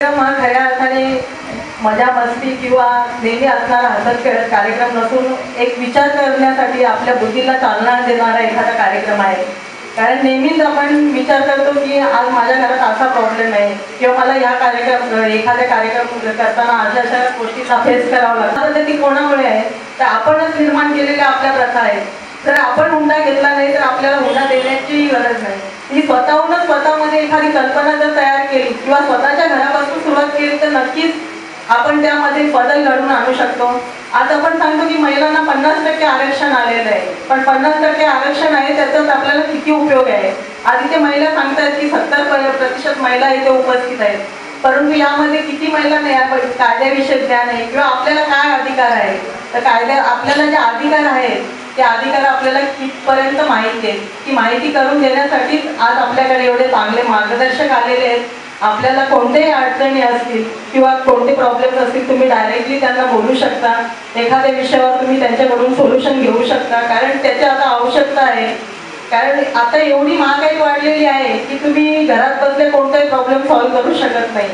हा खऱ्या अर्थाने मजा मस्ती किंवा नेहमी असणारा हसत खेळत कार्यक्रम नसून एक विचार करण्यासाठी आपल्या बुद्धीला चालना देणारा एखादा कार्यक्रम आहे. कारण नेहमीच आपण विचार करतो की आज माझ्या घरात असा प्रॉब्लेम आहे किंवा मला या एखाद्या कार्यक्रम करताना अशा गोष्टीचा फेस करावा लागतो. ती कोणामुळे आहे तर आपणच निर्माण केलेल्या आपल्या प्रथा आहेत. जर आपण हुंडा घेतला नाही तर आपल्याला हुंडा देण्याची गरज नाही. ही स्वतःहूनच स्वतःमध्ये एखादी कल्पना जर तयार केली किंवा स्वतःच्या घरापासून सुरुवात केली तर नक्कीच आपण त्यामध्ये बदल घडवून आणू शकतो. आज आपण सांगतो की महिलांना 50% आरक्षण आलेलं आहे, पण 50% आरक्षण आहे त्याचाच आपल्याला किती उपयोग आहे. आज इथे महिला सांगतात की 70% महिला इथे उपस्थित आहेत, परंतु यामध्ये किती महिलांना या कायद्याविषयी ज्ञान आहे किंवा आपल्याला काय अधिकार आहे. तर आपल्याला जे अधिकार आहेत ते अधिकार आपल्याला कितपर्यंत माहिती आहे ती माहिती करून देण्यासाठी आज आपल्याकडे एवढे चांगले मार्गदर्शक आलेले आहेत. आपल्याला कोणत्याही अडचणी असतील किंवा कोणते प्रॉब्लेम्स असतील तुम्ही डायरेक्टली त्यांना बोलू शकता. एखाद्या विषयावर तुम्ही त्यांच्याकडून सोल्युशन घेऊ शकता, कारण त्याची आता आवश्यकता आहे. कारण आता एवढी महागाई वाढलेली आहे की तुम्ही घरात बसले कोणताही प्रॉब्लेम सॉल्व्ह करू शकत नाही.